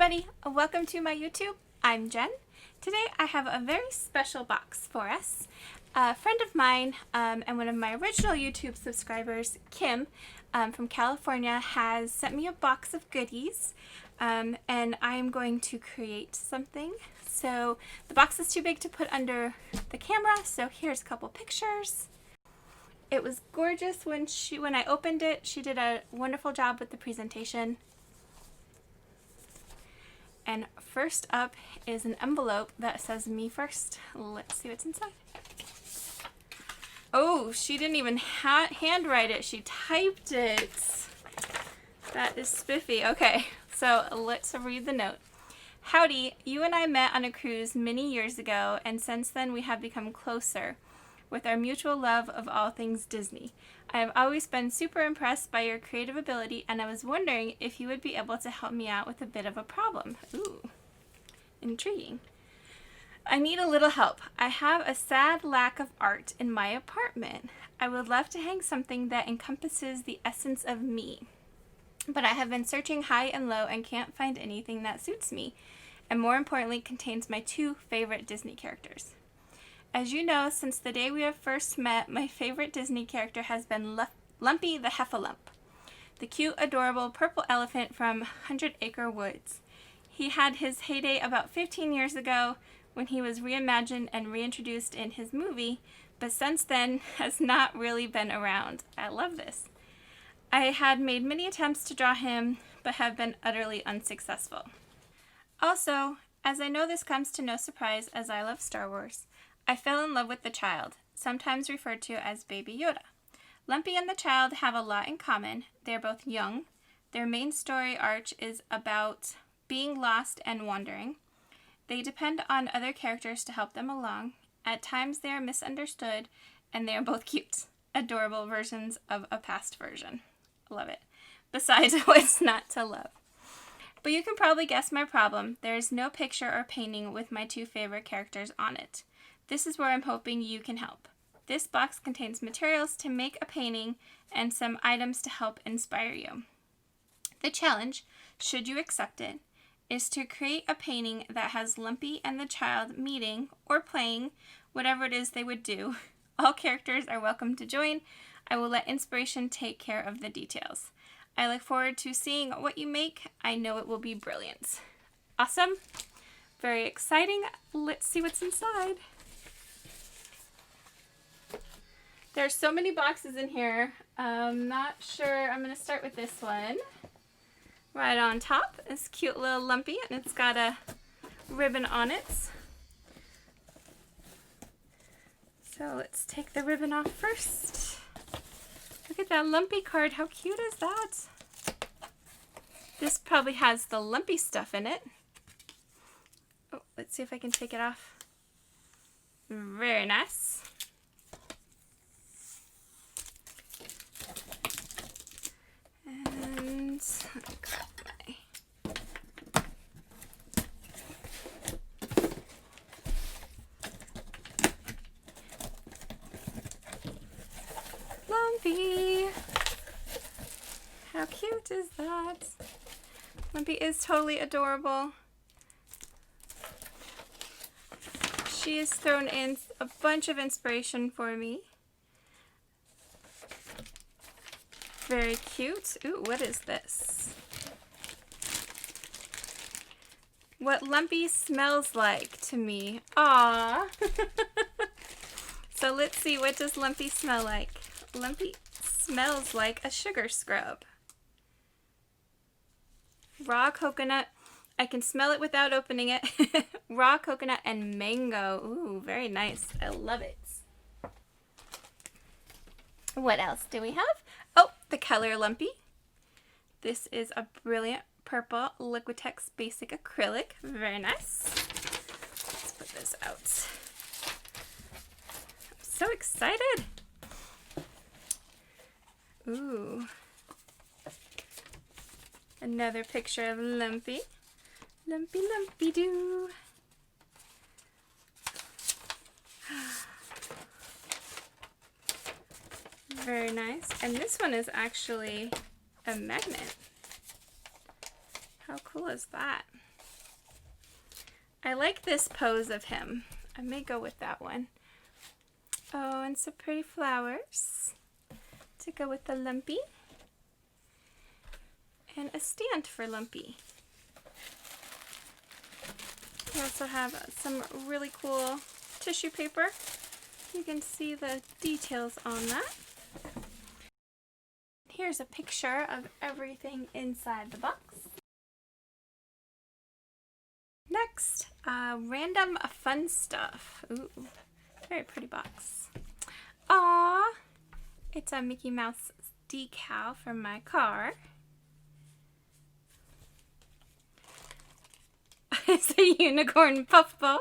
everybody, welcome to my YouTube. I'm Jen. Today I have a very special box for us. A friend of mine and one of my original YouTube subscribers, Kim, from California, has sent me a box of goodies and I'm going to create something. So the box is too big to put under the camera, so here's a couple pictures. It was gorgeous when I opened it. She did a wonderful job with the presentation. And first up is an envelope that says me first. Let's see what's inside. Oh, she didn't even handwrite it. She typed it. That is spiffy. Okay, so let's read the note. Howdy, you and I met on a cruise many years ago, and since then we have become closer with our mutual love of all things Disney. I have always been super impressed by your creative ability, and I was wondering if you would be able to help me out with a bit of a problem. Ooh, intriguing. I need a little help. I have a sad lack of art in my apartment. I would love to hang something that encompasses the essence of me, but I have been searching high and low and can't find anything that suits me, and more importantly, contains my two favorite Disney characters. As you know, since the day we have first met, my favorite Disney character has been Lumpy the Heffalump, the cute, adorable purple elephant from 100 Acre Woods. He had his heyday about 15 years ago when he was reimagined and reintroduced in his movie, but since then has not really been around. I love this. I had made many attempts to draw him, but have been utterly unsuccessful. Also, as I know this comes to no surprise as I love Star Wars, I fell in love with the child, sometimes referred to as Baby Yoda. Lumpy and the child have a lot in common. They are both young. Their main story arc is about being lost and wandering. They depend on other characters to help them along. At times they are misunderstood, and they are both cute, adorable versions of a past version. Love it. Besides, what's not to love? But you can probably guess my problem. There is no picture or painting with my two favorite characters on it. This is where I'm hoping you can help. This box contains materials to make a painting and some items to help inspire you. The challenge, should you accept it, is to create a painting that has Lumpy and the child meeting or playing, whatever it is they would do. All characters are welcome to join. I will let inspiration take care of the details. I look forward to seeing what you make. I know it will be brilliant. Awesome. Very exciting. Let's see what's inside. There's so many boxes in here. I'm not sure. I'm going to start with this one. Right on top is cute little Lumpy, and it's got a ribbon on it. So let's take the ribbon off first. Look at that Lumpy card. How cute is that? This probably has the Lumpy stuff in it. Oh, let's see if I can take it off. Very nice. And grab my Lumpy. How cute is that? Lumpy is totally adorable. She has thrown in a bunch of inspiration for me. Very cute. Ooh, what is this? What Lumpy smells like to me. Aww. So let's see, what does Lumpy smell like? Lumpy smells like a sugar scrub. Raw coconut. I can smell it without opening it. Raw coconut and mango. Ooh, very nice. I love it. What else do we have? Oh, the color Lumpy. This is a brilliant purple Liquitex basic acrylic. Very nice. Let's put this out. I'm so excited. Ooh. Another picture of Lumpy. Lumpy, Lumpy doo. Very nice. And this one is actually a magnet. How cool is that? I like this pose of him. I may go with that one. Oh, and some pretty flowers to go with the Lumpy. And a stand for Lumpy. We also have some really cool tissue paper. You can see the details on that. Here's a picture of everything inside the box. Next, random fun stuff. Ooh, very pretty box. Aww, it's a Mickey Mouse decal from my car. It's a unicorn puffball.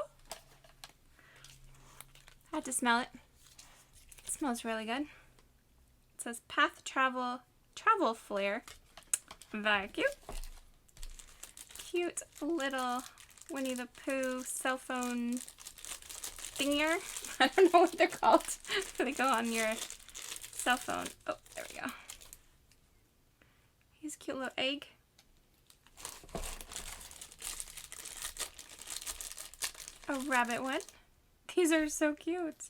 Had to smell it. It smells really good. It says Path Travel Flare. Very cute. Cute little Winnie the Pooh cell phone thinger. I don't know what they're called. They go on your cell phone. Oh, there we go. Here's a cute little egg. A rabbit one. These are so cute.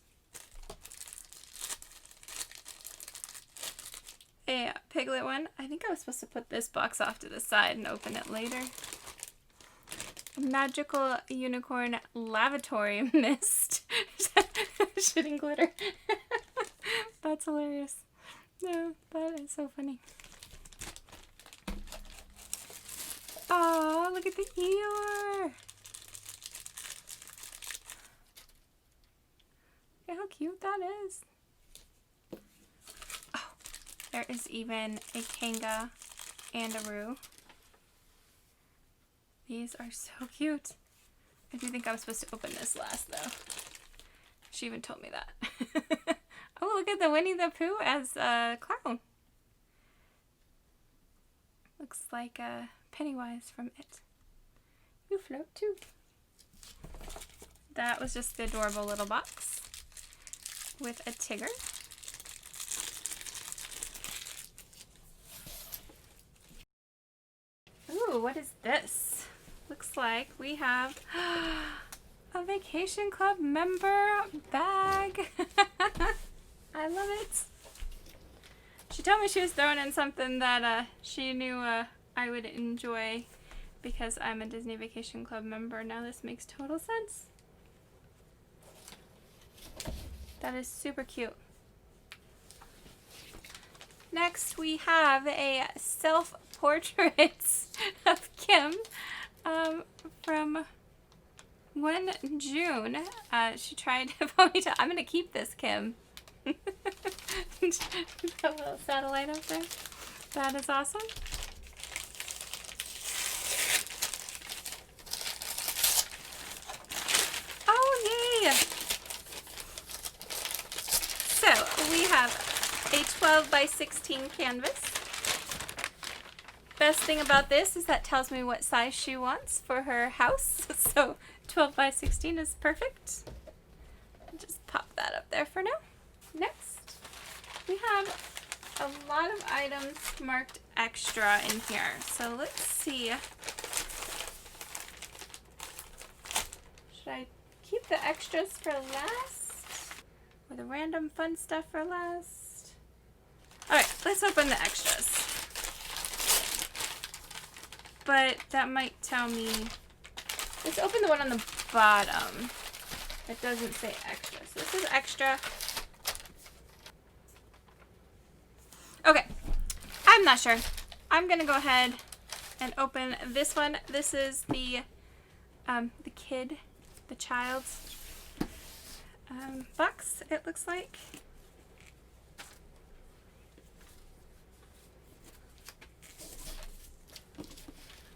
A piglet one. I think I was supposed to put this box off to the side and open it later. A magical unicorn lavatory mist. Shooting glitter. That's hilarious. No, that is so funny. Oh, look at the Eeyore. Look how cute that is. Oh, there is even a Kanga and a Roo. These are so cute. I do think I was supposed to open this last though. She even told me that. Oh, look at the Winnie the Pooh as a clown. Looks like Pennywise from It. You float too. That was just the adorable little box with a Tigger. Ooh, what is this? Looks like we have a Vacation Club member bag. I love it. She told me she was throwing in something that she knew I would enjoy because I'm a Disney Vacation Club member. Now this makes total sense. That is super cute. Next we have a self-portrait of Kim from 1 June. She tried to ponytail. I'm gonna keep this, Kim. That little satellite up there. That is awesome. Oh, yay! So, we have a 12 by 16 canvas. Best thing about this is that tells me what size she wants for her house. So, 12 by 16 is perfect. I'll just pop that up there for now. Next, we have a lot of items marked extra in here. So let's see. Should I keep the extras for last? Or the random fun stuff for last? Alright, let's open the extras. But that might tell me... Let's open the one on the bottom. It doesn't say extra. So this is extra. Okay, I'm not sure. I'm gonna go ahead and open this one. This is the child's box, it looks like.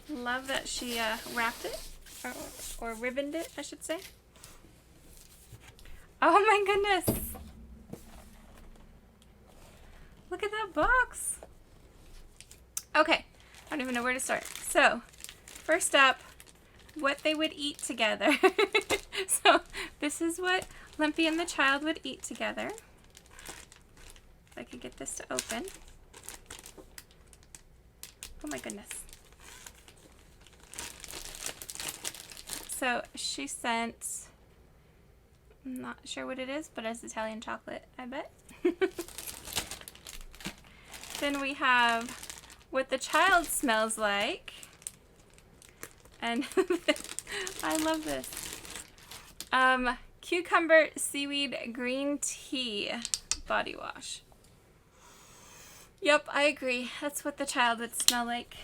Love that she wrapped it, or ribboned it, I should say. Oh my goodness! Look at that box. Okay, I don't even know where to start. So, first up, what they would eat together. So, this is what Lumpy and the child would eat together. If I could get this to open. Oh my goodness. So she sent, I'm not sure what it is, but it's Italian chocolate, I bet. Then we have what the child smells like. And I love this. Cucumber seaweed green tea body wash. Yep, I agree. That's what the child would smell like.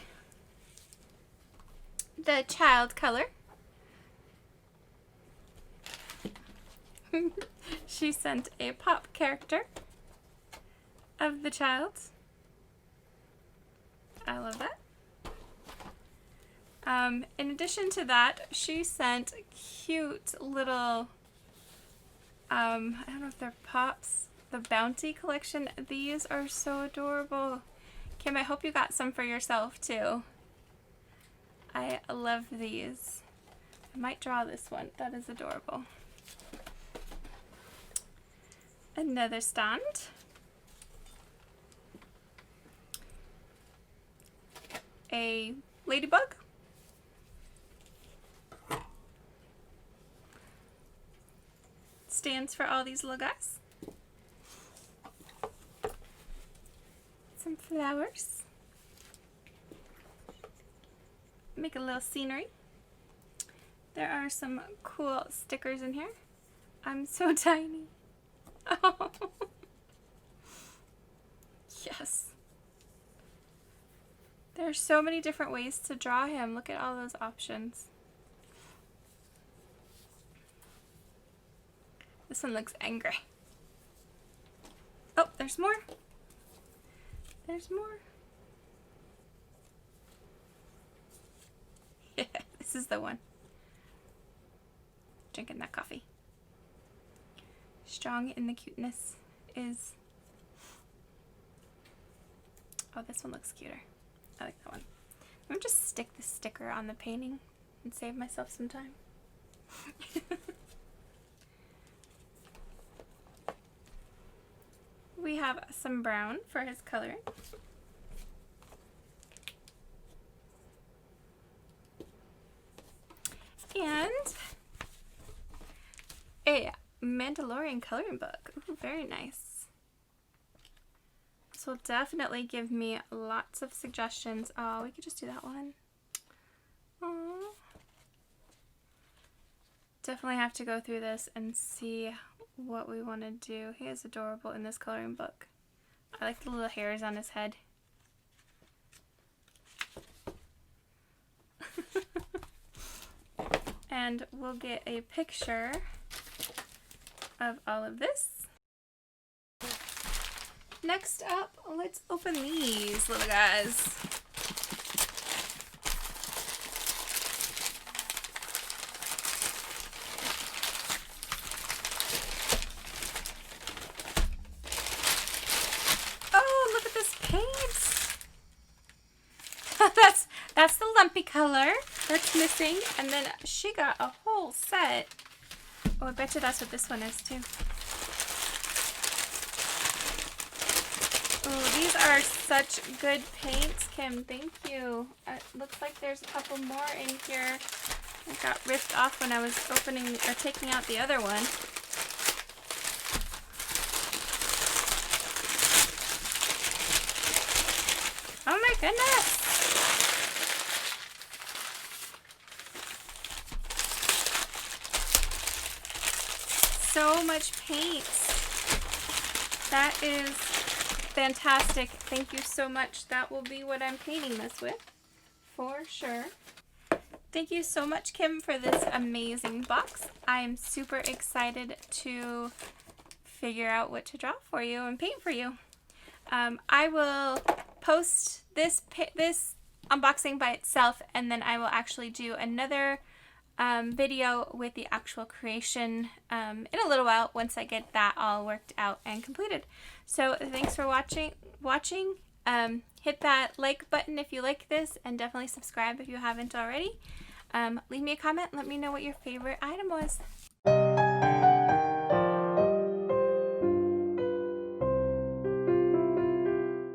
The child color. She sent a pop character of the child. I love that. In addition to that, she sent cute little, I don't know if they're pops, the Bounty collection. These are so adorable. Kim, I hope you got some for yourself too. I love these. I might draw this one. That is adorable. Another stand. A ladybug. Stands for all these little guys. Some flowers. Make a little scenery. There are some cool stickers in here. I'm so tiny. Oh. Yes. There are so many different ways to draw him. Look at all those options. This one looks angry. Oh, there's more. There's more. Yeah, this is the one. Drinking that coffee. Strong in the cuteness is... Oh, this one looks cuter. I like that one. I'm gonna just stick the sticker on the painting and save myself some time. We have some brown for his coloring. And a Mandalorian coloring book. Ooh, very nice. This will definitely give me lots of suggestions. Oh, we could just do that one. Aww. Definitely have to go through this and see what we want to do. He is adorable in this coloring book. I like the little hairs on his head. And we'll get a picture of all of this. Next up, let's open these little guys. Oh, look at this paint. That's the lumpy color that's missing. And then she got a whole set. Oh, I bet you that's what this one is too. Oh, these are such good paints, Kim. Thank you. It looks like there's a couple more in here. It got ripped off when I was opening or taking out the other one. Oh my goodness. So much paint. That is fantastic. Thank you so much. That will be what I'm painting this with for sure. Thank you so much, Kim, for this amazing box. I am super excited to figure out what to draw for you and paint for you. I will post this unboxing by itself, and then I will actually do another video with the actual creation in a little while once I get that all worked out and completed. So thanks for watching. Hit that like button if you like this, and definitely subscribe if you haven't already. Leave me a comment. Let me know what your favorite item was.